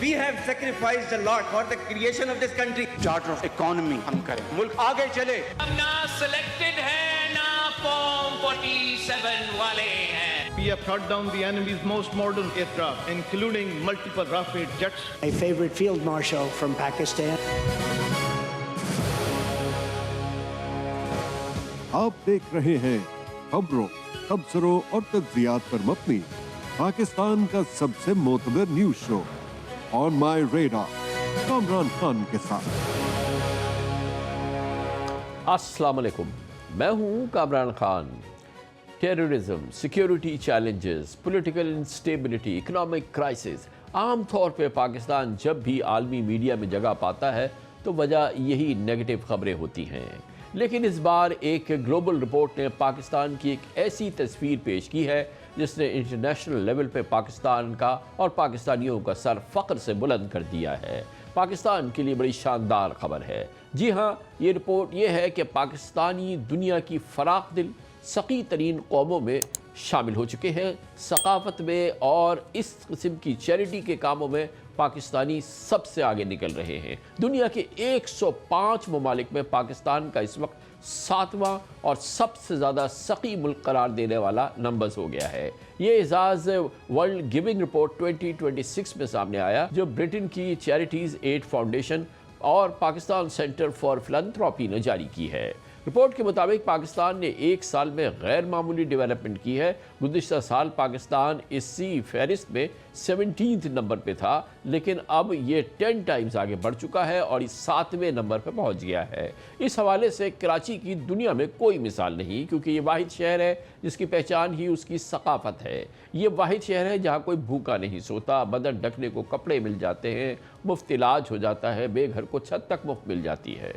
We have sacrificed a lot for the creation of this country. Charter of economy ہم کریں, ملک آگے چلے. ہم نہ سلیکٹڈ ہیں نہ فارم 47 والے ہیں. We have shot down the enemy's most modern aircraft, including multiple Rafale jets. A favorite field marshal from Pakistan. آپ دیکھ رہے ہیں خبروں، تبصروں اور تجزیات پر مبنی پاکستان کا سب سے معتبر نیوز شو آن مائی ریڈار، کامران خان کے ساتھ. السلام علیکم، میں ہوں Kamran Khan. Terrorism, security challenges, political instability, economic crisis, عام طور پہ پاکستان جب بھی عالمی میڈیا میں جگہ پاتا ہے تو وجہ یہی نیگیٹو خبریں ہوتی ہیں. لیکن اس بار ایک گلوبل رپورٹ نے پاکستان کی ایک ایسی تصویر پیش کی ہے جس نے انٹرنیشنل لیول پہ پاکستان کا اور پاکستانیوں کا سر فخر سے بلند کر دیا ہے. پاکستان کے لیے بڑی شاندار خبر ہے. جی ہاں، یہ رپورٹ یہ ہے کہ پاکستانی دنیا کی فراخ دل سخی ترین قوموں میں شامل ہو چکے ہیں. ثقافت میں اور اس قسم کی چیریٹی کے کاموں میں پاکستانی سب سے آگے نکل رہے ہیں. دنیا کے 105 ممالک میں پاکستان کا اس وقت 7واں اور سب سے زیادہ سخی ملک قرار دینے والا نمبرز ہو گیا ہے. یہ اعزاز ورلڈ گیونگ رپورٹ 2026 میں سامنے آیا جو برٹن کی چیریٹیز ایڈ فاؤنڈیشن اور پاکستان سینٹر فار فلانتھراپی نے جاری کی ہے. رپورٹ کے مطابق پاکستان نے ایک سال میں غیر معمولی ڈیولپمنٹ کی ہے. گزشتہ سال پاکستان اسی فہرست میں 17 نمبر پہ تھا، لیکن اب یہ 10 ٹائمز آگے بڑھ چکا ہے اور اس 7ویں نمبر پہ پہنچ گیا ہے. اس حوالے سے کراچی کی دنیا میں کوئی مثال نہیں، کیونکہ یہ واحد شہر ہے جس کی پہچان ہی اس کی ثقافت ہے. یہ واحد شہر ہے جہاں کوئی بھوکا نہیں سوتا، بدن ڈھکنے کو کپڑے مل جاتے ہیں، مفت علاج ہو جاتا ہے، بے گھر کو چھت تک مفت مل جاتی ہے.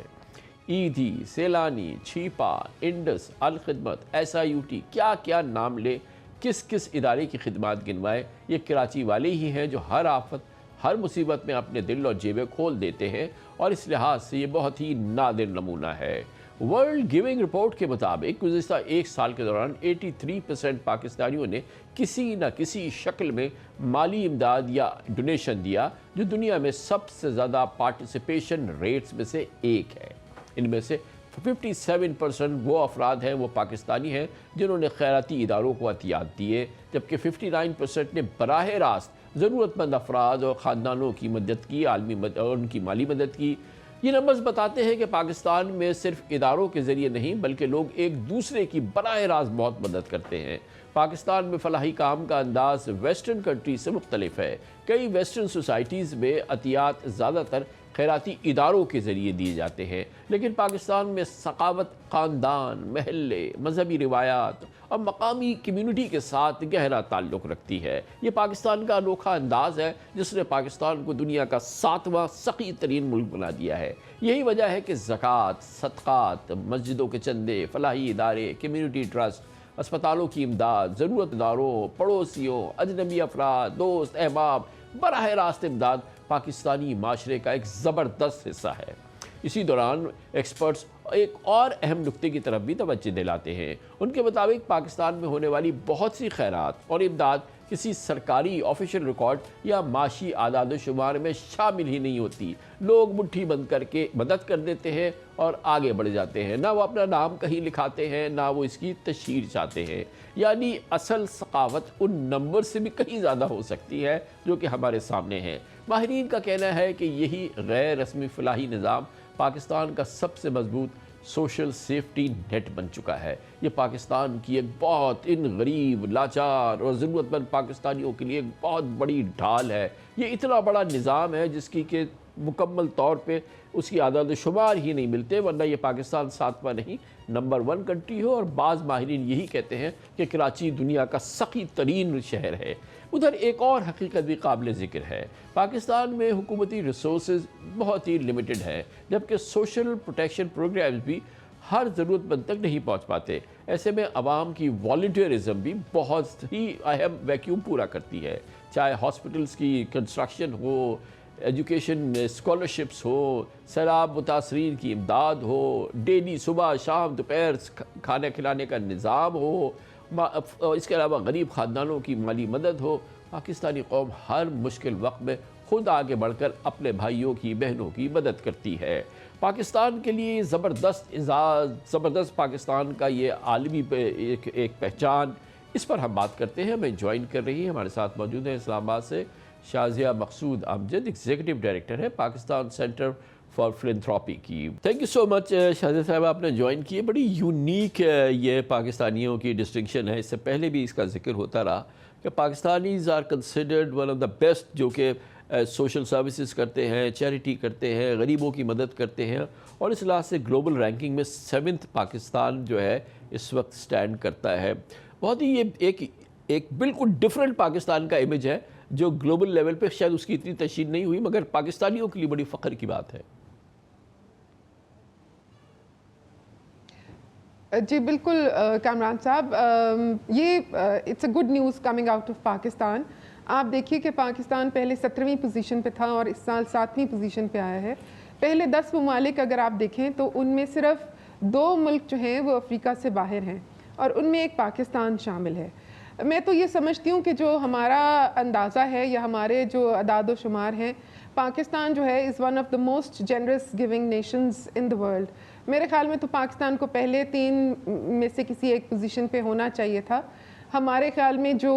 ایدھی، سیلانی، چھیپا، انڈس، الخدمت، SIUT، کیا کیا نام لے، کس کس ادارے کی خدمات گنوائے، یہ کراچی والے ہی ہیں جو ہر آفت، ہر مصیبت میں اپنے دل اور جیبیں کھول دیتے ہیں، اور اس لحاظ سے یہ بہت ہی نادر نمونہ ہے. ورلڈ گیونگ رپورٹ کے مطابق گزشتہ ایک سال کے دوران 83% پاکستانیوں نے کسی نہ کسی شکل میں مالی امداد یا ڈونیشن دیا، جو دنیا میں سب سے زیادہ پارٹیسپیشن ریٹس میں سے ایک ہے. ان میں سے 57% وہ افراد ہیں وہ پاکستانی ہیں جنہوں نے خیراتی اداروں کو عطیات دیے، جبکہ 59% نے براہ راست ضرورت مند افراد اور خاندانوں کی مدد کی، عالمی اور ان کی مالی مدد کی. یہ نمبرز بتاتے ہیں کہ پاکستان میں صرف اداروں کے ذریعے نہیں بلکہ لوگ ایک دوسرے کی براہ راست بہت مدد کرتے ہیں. پاکستان میں فلاحی کام کا انداز ویسٹرن کنٹریز سے مختلف ہے. کئی ویسٹرن سوسائٹیز میں عطیات زیادہ تر خیراتی اداروں کے ذریعے دیے جاتے ہیں، لیکن پاکستان میں ثقافت، خاندان، محلے، مذہبی روایات اور مقامی کمیونٹی کے ساتھ گہرا تعلق رکھتی ہے. یہ پاکستان کا انوکھا انداز ہے جس نے پاکستان کو دنیا کا 7واں سخی ترین ملک بنا دیا ہے. یہی وجہ ہے کہ زکوٰۃ، صدقات، مسجدوں کے چندے، فلاحی ادارے، کمیونٹی ٹرسٹ، اسپتالوں کی امداد، ضرورت داروں، پڑوسیوں، اجنبی افراد، دوست، احباب، براہ راست امداد پاکستانی معاشرے کا ایک زبردست حصہ ہے. اسی دوران ایکسپرٹس ایک اور اہم نکتے کی طرف بھی توجہ دلاتے ہیں. ان کے مطابق پاکستان میں ہونے والی بہت سی خیرات اور امداد کسی سرکاری آفیشیل ریکارڈ یا معاشی اعداد و شمار میں شامل ہی نہیں ہوتی. لوگ مٹھی بند کر کے مدد کر دیتے ہیں اور آگے بڑھ جاتے ہیں. نہ وہ اپنا نام کہیں لکھاتے ہیں، نہ وہ اس کی تشہیر چاہتے ہیں. یعنی اصل ثقافت ان نمبر سے بھی کہیں زیادہ ہو سکتی ہے جو کہ ہمارے سامنے ہیں. ماہرین کا کہنا ہے کہ یہی غیر رسمی فلاحی نظام پاکستان کا سب سے مضبوط سوشل سیفٹی نیٹ بن چکا ہے. یہ پاکستان کی ایک بہت غریب، لاچار اور ضرورت مند پاکستانیوں کے لیے ایک بہت بڑی ڈھال ہے. یہ اتنا بڑا نظام ہے جس کی کہ مکمل طور پہ اس کی اعداد و شمار ہی نہیں ملتے، ورنہ یہ پاکستان 7واں نہیں نمبر 1 کنٹری ہو. اور بعض ماہرین یہی کہتے ہیں کہ کراچی دنیا کا سخی ترین شہر ہے. ادھر ایک اور حقیقت بھی قابل ذکر ہے. پاکستان میں حکومتی ریسورسز بہت ہی لیمیٹڈ ہیں، جبکہ سوشل پروٹیکشن پروگرامز بھی ہر ضرورت مند تک نہیں پہنچ پاتے. ایسے میں عوام کی والنٹیئرزم بھی بہت ہی اہم ویکیوم پورا کرتی ہے. چاہے ہاسپٹلز کی کنسٹرکشن ہو، ایجوکیشن اسکالرشپس ہو، سیلاب متاثرین کی امداد ہو، ڈیلی صبح شام دوپہر کھانا کھلانے کا نظام ہو، اس کے علاوہ غریب خاندانوں کی مالی مدد ہو. پاکستانی قوم ہر مشکل وقت میں خود آگے بڑھ کر اپنے بھائیوں کی بہنوں کی مدد کرتی ہے۔ پاکستان کے لیے زبردست اعزاز، زبردست پاکستان کا یہ عالمی ایک پہچان، اس پر ہم بات کرتے ہیں۔ ہمیں جوائن کر رہی ہیں، ہمارے ساتھ موجود ہیں اسلام آباد سے شازیہ مقصود امجد، ایگزیکٹو ڈائریکٹر ہے پاکستان سینٹر فار فلنتھراپی کی۔ تھینک یو سو مچ شازیہ صاحب، آپ نے جوائن کی ہے۔ بڑی یونیک یہ پاکستانیوں کی ڈسٹنکشن ہے، اس سے پہلے بھی اس کا ذکر ہوتا رہا کہ Pakistanis are considered one of the best, جو کہ سوشل سروسز کرتے ہیں، چیریٹی کرتے ہیں، غریبوں کی مدد کرتے ہیں، اور اس لحاظ سے گلوبل رینکنگ میں 7th پاکستان جو ہے اس وقت سٹینڈ کرتا ہے۔ بہت ہی یہ ایک بالکل ڈیفرنٹ پاکستان کا امیج ہے جو گلوبل لیول پہ شاید اس کی اتنی تشہیر نہیں ہوئی، مگر پاکستانیوں کے لیے بڑی فخر کی بات ہے۔ جی بالکل کامران صاحب، یہ it's a good news coming out of Pakistan. آپ دیکھیے کہ پاکستان پہلے 17ویں پوزیشن پہ تھا اور اس سال 7ویں پوزیشن پہ آیا ہے۔ پہلے 10 ممالک اگر آپ دیکھیں تو ان میں صرف 2 ملک جو ہیں وہ افریقہ سے باہر ہیں، اور ان میں ایک پاکستان شامل ہے۔ میں تو یہ سمجھتی ہوں کہ جو ہمارا اندازہ ہے یا ہمارے جو اعداد و شمار ہیں، پاکستان جو ہے is one of the most generous giving nations in the world. میرے خیال میں تو پاکستان کو پہلے 3 میں سے کسی ایک پوزیشن پہ ہونا چاہیے تھا۔ ہمارے خیال میں جو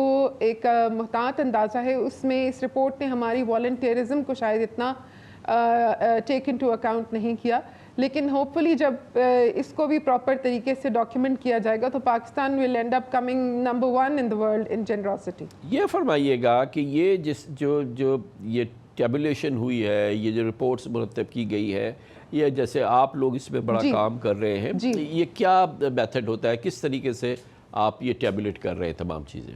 ایک محتاط اندازہ ہے، اس میں اس رپورٹ نے ہماری والنٹیرزم کو شاید اتنا ٹیک ان ٹو اکاؤنٹ نہیں کیا، لیکن ہوپ فلی جب اس کو بھی پراپر طریقے سے ڈاکیومنٹ کیا جائے گا تو Pakistan will end up coming number 1 in the world in generosity. یہ فرمائیے گا کہ یہ جو یہ ٹیبولیشن ہوئی ہے، یہ جو رپورٹس مرتب کی گئی ہے، یہ جیسے آپ لوگ اس میں بڑا کام کر رہے ہیں، یہ کیا میتھڈ ہوتا ہے، کس طریقے سے آپ یہ ٹیبولیٹ کر رہے ہیں تمام چیزیں؟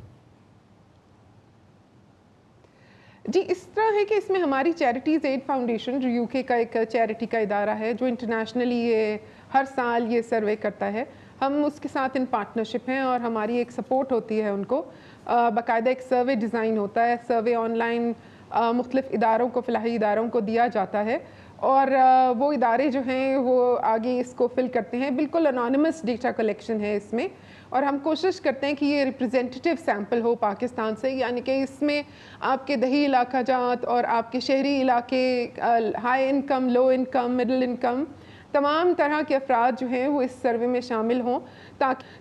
جی اس طرح ہے کہ اس میں ہماری چیریٹیز ایڈ فاؤنڈیشن جو UK کا ایک چیریٹی کا ادارہ ہے، جو انٹرنیشنلی یہ ہر سال یہ سروے کرتا ہے، ہم اس کے ساتھ ان پارٹنرشپ ہیں اور ہماری ایک سپورٹ ہوتی ہے ان کو۔ باقاعدہ ایک سروے ڈیزائن ہوتا ہے، سروے آن لائن مختلف اداروں کو، فلاحی اداروں کو دیا جاتا ہے، اور وہ ادارے جو ہیں وہ آگے اس کو فل کرتے ہیں۔ بالکل انانیمس ڈیٹا کلیکشن ہے اس میں، اور ہم کوشش کرتے ہیں کہ یہ ریپرزینٹیو سیمپل ہو پاکستان سے، یعنی کہ اس میں آپ کے دیہی علاقہ جات اور آپ کے شہری علاقے، high income, low income, middle income, تمام طرح کے افراد جو ہیں وہ اس سروے میں شامل ہوں،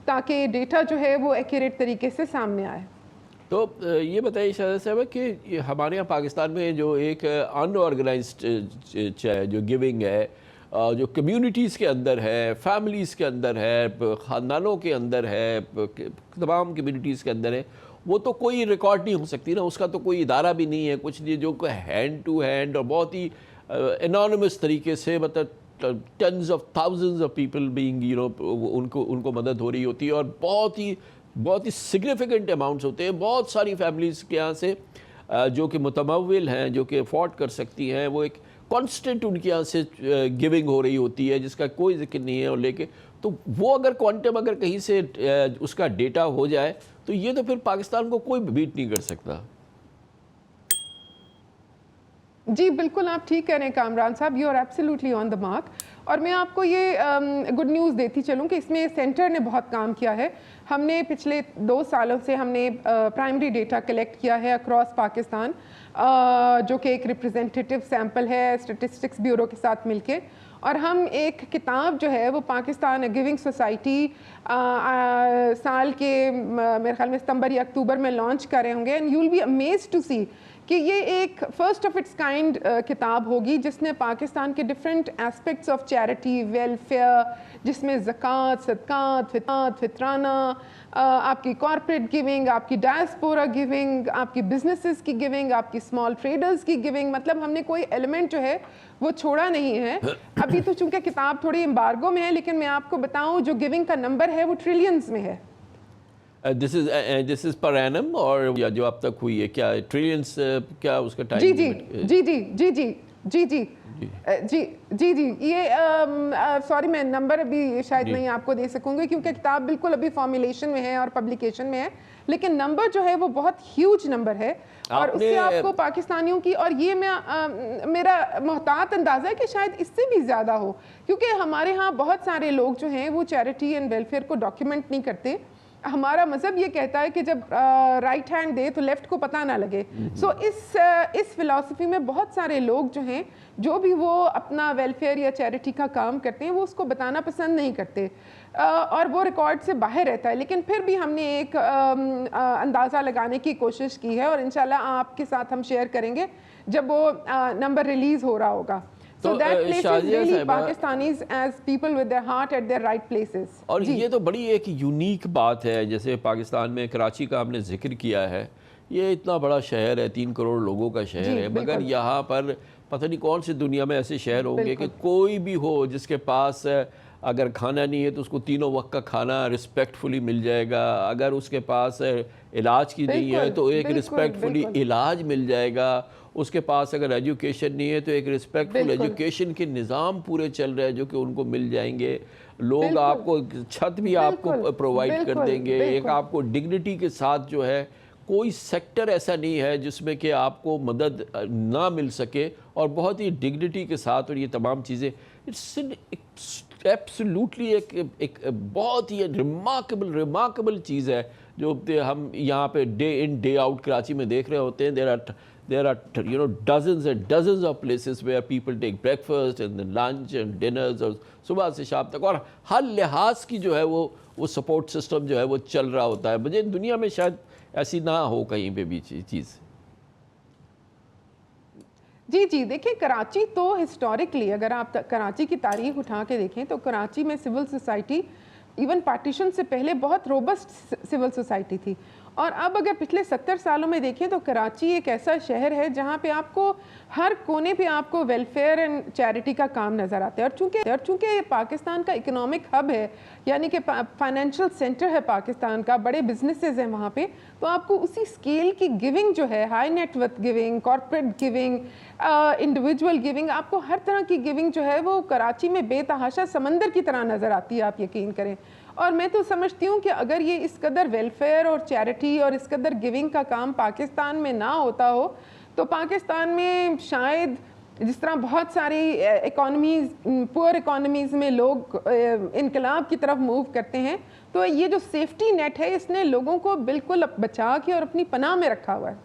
تاکہ ڈیٹا جو ہے وہ ایکوریٹ طریقے سے سامنے آئے۔ تو یہ بتائیے شازیہ صاحبہ کہ ہمارے یہاں پاکستان میں جو ایک ان آرگنائزڈ جو گیونگ ہے، جو کمیونٹیز کے اندر ہے، فیملیز کے اندر ہے، خاندانوں کے اندر ہے، تمام کمیونٹیز کے اندر ہے، وہ تو کوئی ریکارڈ نہیں ہو سکتی نا، اس کا تو کوئی ادارہ بھی نہیں ہے، کچھ نہیں، جو ہینڈ ٹو ہینڈ اور بہت ہی انانیمس طریقے سے، مطلب tons of thousands of people being in کو مدد ہو رہی ہوتی ہے، اور بہت ہی سگنیفیکنٹ اماؤنٹس ہوتے ہیں۔ بہت ساری فیملیز کے یہاں سے جو کہ متمول ہیں، جو کہ افورڈ کر سکتی ہیں، وہ ایک کانسٹنٹ ان کے یہاں سے گیونگ ہو رہی ہوتی ہے جس کا کوئی ذکر نہیں ہے، اور لے کے تو وہ اگر کوانٹم اگر کہیں سے اس کا ڈیٹا ہو جائے تو یہ تو پھر پاکستان کو کوئی بیٹ نہیں کر سکتا۔ جی بالکل آپ ٹھیک کہہ رہے ہیں کامران صاحب، you are absolutely on the mark. اور میں آپ کو یہ گڈ نیوز دیتی چلوں کہ اس میں سینٹر نے بہت کام کیا ہے۔ ہم نے پچھلے 2 سالوں سے ہم نے پرائمری ڈیٹا کلیکٹ کیا ہے اکراس پاکستان، جو کہ ایک ریپرزینٹیو سیمپل ہے اسٹیٹسٹکس بیورو کے ساتھ مل کے، اور ہم ایک کتاب جو ہے وہ پاکستان گیونگ سوسائٹی سال کے میرے خیال میں ستمبر یا اکتوبر میں لانچ کر رہے ہوں گے، and you will be amazed to see کہ یہ ایک فرسٹ آف اٹس کائنڈ کتاب ہوگی جس نے پاکستان کے different aspects of charity, welfare, جس میں زکوٰۃ، صدقات، فطرانہ، آپ کی کارپوریٹ گیونگ، آپ کی ڈائسپورا گیونگ، آپ کی بزنسز کی گیونگ، آپ کی اسمال ٹریڈرز کی گیونگ، مطلب ہم نے کوئی ایلیمنٹ جو ہے وہ چھوڑا نہیں ہے۔ ابھی تو چونکہ کتاب تھوڑی امبارگو میں ہے، لیکن میں آپ کو بتاؤں جو گیونگ کا نمبر ہے وہ ٹریلینز میں ہے۔ دس از پر اینم، اور جو اب تک ہوئی ہے کیا ٹریلینز، کیا اس کا ٹائم؟ جی یہ سوری میں نمبر ابھی شاید نہیں آپ کو دے سکوں گی کیونکہ کتاب بالکل ابھی فارمولیشن میں ہے اور پبلیکیشن میں ہے، لیکن نمبر جو ہے وہ بہت ہیوج نمبر ہے، اور اس سے آپ کو پاکستانیوں کی، اور یہ میرا محتاط اندازہ ہے کہ شاید اس سے بھی زیادہ ہو، کیونکہ ہمارے ہاں بہت سارے لوگ جو ہیں وہ چیریٹی اینڈ ویلفیئر کو ڈاکیومنٹ نہیں کرتے۔ ہمارا مذہب یہ کہتا ہے کہ جب رائٹ ہینڈ دے تو لیفٹ کو پتہ نہ لگے. سو اس فلسفی میں بہت سارے لوگ جو ہیں جو بھی وہ اپنا ویلفیئر یا چیریٹی کا کام کرتے ہیں وہ اس کو بتانا پسند نہیں کرتے اور وہ ریکارڈ سے باہر رہتا ہے. لیکن پھر بھی ہم نے ایک اندازہ لگانے کی کوشش کی ہے اور انشاءاللہ آپ کے ساتھ ہم شیئر کریں گے جب وہ نمبر ریلیز ہو رہا ہوگا. So that places really Pakistanis as people with their heart at their right places. اور یہ تو بڑی ایک یونیک بات ہے. جیسے پاکستان میں کراچی کا ہم نے ذکر کیا ہے, یہ اتنا بڑا شہر ہے, 3 کروڑ لوگوں کا شہر ہے, مگر یہاں پر پتہ نہیں کون سی دنیا میں ایسے شہر ہوں گے کہ کوئی بھی ہو جس کے پاس اگر کھانا نہیں ہے تو اس کو تینوں وقت کا کھانا رسپیکٹفلی مل جائے گا, اگر اس کے پاس علاج کی نہیں ہے تو ایک رسپیکٹفلی علاج مل جائے گا, اس کے پاس اگر ایجوکیشن نہیں ہے تو ایک رسپیکٹفل ایجوکیشن کے نظام پورے چل رہے ہیں جو کہ ان کو مل جائیں گے. لوگ آپ کو چھت بھی آپ کو پرووائڈ کر دیں گے, ایک آپ کو ڈگنیٹی کے ساتھ جو ہے کوئی سیکٹر ایسا نہیں ہے جس میں کہ آپ کو مدد نہ مل سکے, اور بہت ہی ڈگنیٹی کے ساتھ. اور یہ تمام چیزیں ایبسلیوٹلی ایک بہت ہی ریمارکیبل چیز ہے جو ہم یہاں پہ day in day out Karachi میں دیکھ رہے ہوتے ہیں. There are dozens and dozens of places where people take breakfast and then lunch and dinners اور صبح سے شام تک, اور ہر لحاظ کی جو ہے وہ سپورٹ سسٹم جو ہے وہ چل رہا ہوتا ہے. مجھے دنیا میں شاید ایسی نہ ہو کہیں پہ بھی چیز. جی دیکھیں کراچی تو ہسٹوریکلی اگر آپ کراچی کی تاریخ اٹھا کے دیکھیں تو کراچی میں سول سوسائٹی ایون پارٹیشن سے پہلے بہت روبسٹ سول سوسائٹی تھی, اور اب اگر پچھلے 70 سالوں میں دیکھیں تو کراچی ایک ایسا شہر ہے جہاں پہ آپ کو ہر کونے پہ آپ کو ویلفیئر اینڈ چیریٹی کا کام نظر آتا ہے. اور چونکہ یہ پاکستان کا اکنامک ہب ہے, یعنی کہ فائنینشیل سینٹر ہے پاکستان کا, بڑے بزنسز ہیں وہاں پہ, تو آپ کو اسی اسکیل کی گیونگ جو ہے, high net worth giving, corporate giving, individual giving, آپ کو ہر طرح کی گیونگ جو ہے وہ کراچی میں بے تحاشا سمندر کی طرح نظر آتی ہے, آپ یقین کریں. اور میں تو سمجھتی ہوں کہ اگر یہ اس قدر ویلفیئر اور چیریٹی اور اس قدر گیونگ کا کام پاکستان میں نہ ہوتا ہو تو پاکستان میں شاید جس طرح بہت ساری اکانومیز, پور اکانومیز میں لوگ انقلاب کی طرف موو کرتے ہیں, تو یہ جو سیفٹی نیٹ ہے اس نے لوگوں کو بالکل بچا کے اور اپنی پناہ میں رکھا ہوا ہے.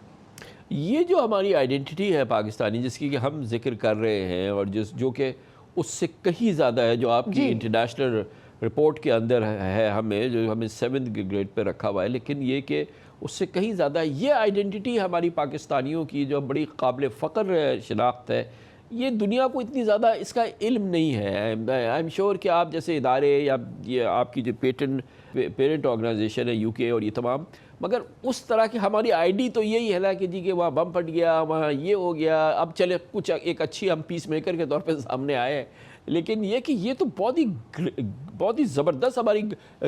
یہ جو ہماری آئیڈینٹی ہے پاکستانی جس کی کہ ہم ذکر کر رہے ہیں, اور جو کہ اس سے کہیں زیادہ ہے جو آپ کی انٹرنیشنل رپورٹ کے اندر ہے, جو ہمیں 7th گریڈ پہ رکھا ہوا ہے, لیکن یہ کہ اس سے کہیں زیادہ یہ آئیڈینٹی ہماری پاکستانیوں کی جو بڑی قابل فخر شناخت ہے, یہ دنیا کو اتنی زیادہ اس کا علم نہیں ہے. آئی ایم شیور کہ آپ جیسے ادارے یا یہ آپ کی جو پیرنٹ آرگنائزیشن ہے UK اور یہ تمام, مگر اس طرح کی ہماری آئی ڈی تو یہی ہے نا کہ جی کہ وہاں بم پھٹ گیا, وہاں یہ ہو گیا, اب چلے کچھ ایک اچھی ہم پیس میکر کے طور پہ سامنے آئے. لیکن یہ کہ یہ تو بہت ہی زبردست ہماری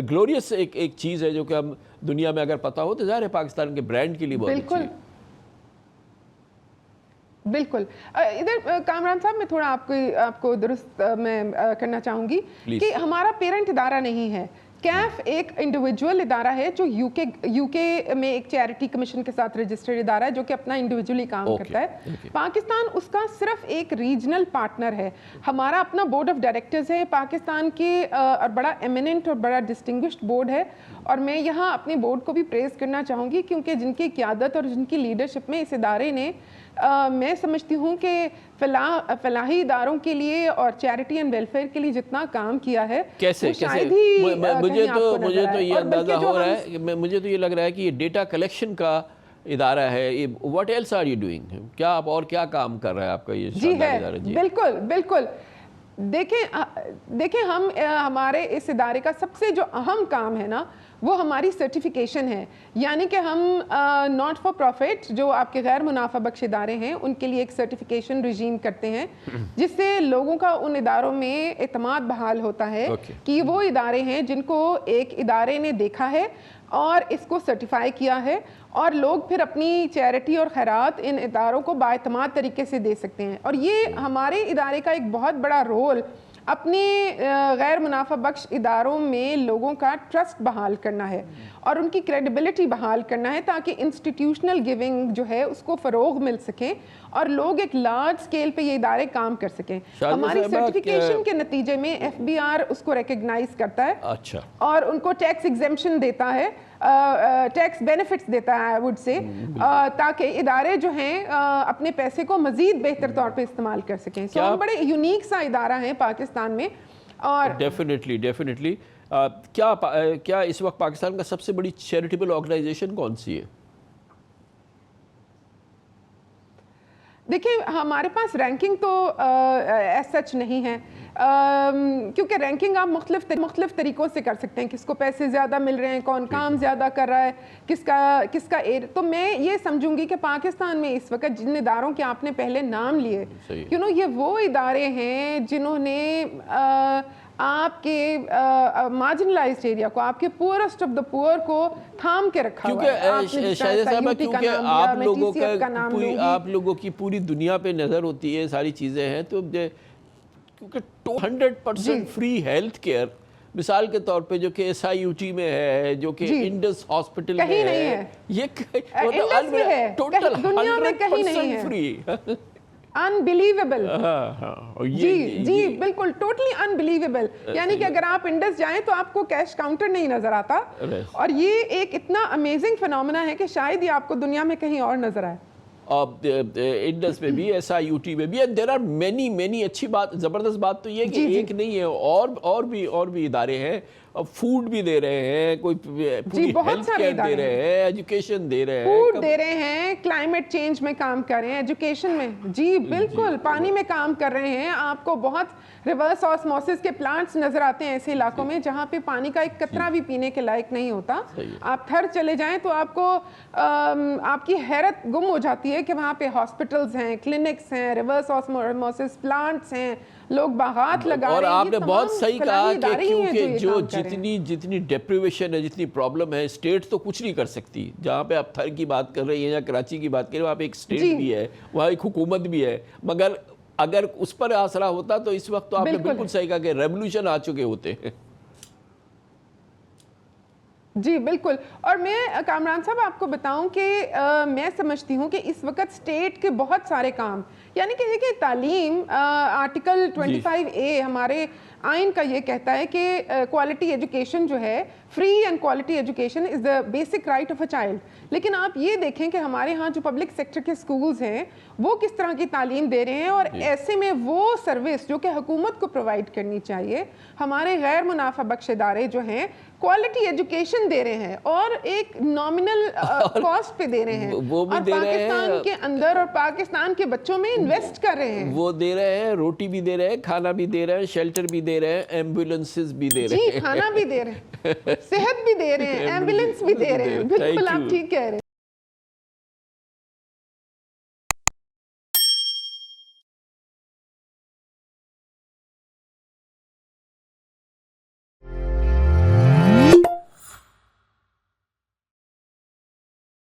گلوریس ایک چیز ہے جو کہ ہم دنیا میں اگر پتہ ہو تو ظاہر ہے پاکستان کے برانڈ کے لیے بہت اچھی ہے. بالکل. ادھر کامران صاحب میں تھوڑا آپ کو درست میں کرنا چاہوں گی کہ ہمارا پیرنٹ ادارہ نہیں ہے. کیف ایک انڈیویجول ادارہ ہے جو یو کے میں ایک چیریٹی کمیشن کے ساتھ رجسٹرڈ ادارہ ہے جو کہ اپنا انڈیویجولی کام کرتا ہے. پاکستان اس کا صرف ایک ریجنل پارٹنر ہے. ہمارا اپنا بورڈ آف ڈائریکٹرز ہے پاکستان کے, اور بڑا ایمیننٹ اور بڑا ڈسٹنگوشڈ بورڈ ہے, اور میں یہاں اپنے بورڈ کو بھی پریز کرنا چاہوں گی کیونکہ جن کی قیادت اور جن کی لیڈرشپ میں اس ادارے نے میں سمجھتی ہوں کہ فلاحی اداروں کے لیے اور چیریٹی اینڈ ویلفیئر کے لیے جتنا کام کیا ہے کیسے مجھے تو یہ اندازہ ہو رہا ہے, مجھے تو یہ لگ رہا ہے کہ یہ ڈیٹا کلیکشن کا ادارہ ہے. What else are you doing, کیا آپ اور کیا کام کر رہا ہے آپ کا یہ شاندار ادارہ؟ جی بالکل. دیکھیں ہمارے اس ادارے کا سب سے جو اہم کام ہے نا وہ ہماری سرٹیفیکیشن ہے. یعنی کہ ہم ناٹ فار پروفٹ جو آپ کے غیر منافع بخش ادارے ہیں ان کے لیے ایک سرٹیفیکیشن رجیم کرتے ہیں جس سے لوگوں کا ان اداروں میں اعتماد بحال ہوتا ہے کہ وہ ادارے ہیں جن کو ایک ادارے نے دیکھا ہے اور اس کو سرٹیفائی کیا ہے, اور لوگ پھر اپنی چیریٹی اور خیرات ان اداروں کو بااعتماد طریقے سے دے سکتے ہیں. اور یہ ہمارے ادارے کا ایک بہت بڑا رول اپنے غیر منافع بخش اداروں میں لوگوں کا ٹرسٹ بحال کرنا ہے. اور ان کی کریڈیبلٹی بحال کرنا ہے تاکہ انسٹیٹیوشنل گیونگ جو ہے اس کو فروغ مل سکے اور لوگ ایک لارج اسکیل پہ یہ ادارے کام کر سکیں. ہماری سرٹیفکیشن کے نتیجے میں ایف بی آر اس کو ریکگنائز کرتا ہے اچھا اور ان کو ٹیکس ایگزمپشن دیتا ہے, ٹیکس بینیفٹس دیتا ہے آئی وڈ سے, تاکہ ادارے جو ہیں اپنے پیسے کو مزید بہتر طور پہ استعمال کر سکیں. سو ہم بڑے یونیک سا ادارہ ہیں پاکستان میں. اور ڈیفینیٹلی کیا اس وقت پاکستان کا سب سے بڑی چیریٹیبل آرگنائزیشن کون سی ہے؟ دیکھیں ہمارے پاس رینکنگ تو ایز سچ نہیں ہے, کیونکہ رینکنگ آپ مختلف طریقوں سے کر سکتے ہیں, کس کو پیسے زیادہ مل رہے ہیں, کون کام زیادہ کر رہا ہے, کس کا تو میں یہ سمجھوں گی کہ پاکستان میں اس وقت جن اداروں کے آپ نے پہلے نام لیے, یہ وہ ادارے ہیں جنہوں نے آپ کے مارجنلائزڈ ایریا کو, آپ کے پورسٹ آف دا پور کو تھام کے رکھا ہوا ہے. کیونکہ آپ لوگوں کی پوری دنیا پہ نظر ہوتی ہے, ساری چیزیں ہیں, تو کیونکہ 100% فری ہیلتھ کیئر مثال کے طور پہ جو کہ ایس آئی یو ٹی میں ہے, جو کہ انڈس ہاسپٹل میں ہے, یہ ٹوٹل 100% فری. انبلیویبل. جی بالکل ٹوٹلی انبلیویبل. یعنی کہ اگر آپ انڈس جائیں تو آپ کو کیش کاؤنٹر نہیں نظر آتا, اور یہ ایک اتنا امیزنگ فینومینا ہے کہ شاید یہ آپ کو دنیا میں کہیں اور نظر آئے. انڈس میں بھی, ایس آئی یو ٹی میں بھی, and there are many اچھی بات, زبردست بات تو یہ کہ ایک نہیں ہے, اور بھی ادارے ہیں, فوڈ بھی دے رہے ہیں, کوئی پوری ہیلتھ کیئر دے رہے ہیں, ایجوکیشن دے رہے ہیں, فوڈ دے رہے ہیں, کلائمیٹ چینج میں کام کر رہے ہیں, ایجوکیشن میں, جی بالکل پانی میں کام کر رہے ہیں. آپ کو بہت ریورس آسموسس کے پلانٹس نظر آتے ہیں ایسے علاقوں میں جہاں پہ پانی کا ایک قطرہ بھی پینے کے لائق نہیں ہوتا. آپ تھر چلے جائیں تو آپ کو آپ کی حیرت گم ہو جاتی ہے کہ وہاں پہ ہاسپٹلز ہیں, کلینکس ہیں, ریورس آسموسس پلانٹس ہیں, لوگ باغات لگا رہے ہیں. اور آپ نے بہت صحیح کہا کہ کیونکہ جو جتنی ڈیپریویشن ہے, جتنی پرابلم ہے, اسٹیٹ تو کچھ نہیں کر سکتی. جہاں پہ آپ تھر کی بات کر رہی ہیں یا کراچی کی بات کر رہی ہیں, وہاں پہ ایک اسٹیٹ بھی ہے, وہاں ایک حکومت بھی ہے, مگر اگر اس پر آسرا ہوتا تو اس وقت تو آپ نے بالکل صحیح کہا کہ ریولوشن آ چکے ہوتے ہیں. جی بالکل. اور میں کامران صاحب آپ کو بتاؤں کہ میں سمجھتی ہوں کہ اس وقت اسٹیٹ کے بہت سارے کام, یعنی کہ دیکھیں تعلیم, آرٹیکل 25A ہمارے آئین کا یہ کہتا ہے کہ کوالٹی ایجوکیشن جو ہے, free and quality education is the basic right of a child. لیکن آپ یہ دیکھیں کہ ہمارے ہاں جو پبلک سیکٹر کے سکولز ہیں وہ کس طرح کی تعلیم دے رہے ہیں, اور ایسے میں وہ سروس جو کہ حکومت کو پرووائڈ کرنی چاہیے, ہمارے غیر منافع بخش ادارے جو ہیں کوالٹی ایجوکیشن دے رہے ہیں اور ایک نامنل کاسٹ پہ دے رہے ہیں, اور پاکستان کے اندر اور پاکستان کے بچوں میں انویسٹ کر رہے ہیں. وہ دے رہے ہیں, روٹی بھی دے رہے ہیں, کھانا بھی دے رہے ہیں, شیلٹر بھی دے رہے ہیں, ایمبولینسز بھی دے رہے ہیں. جی کھانا بھی دے رہے ہیں, صحت بھی دے رہے ہیں, ایمبولینس بھی دے رہے ہیں. بالکل آپ ٹھیک کہہ رہے ہیں.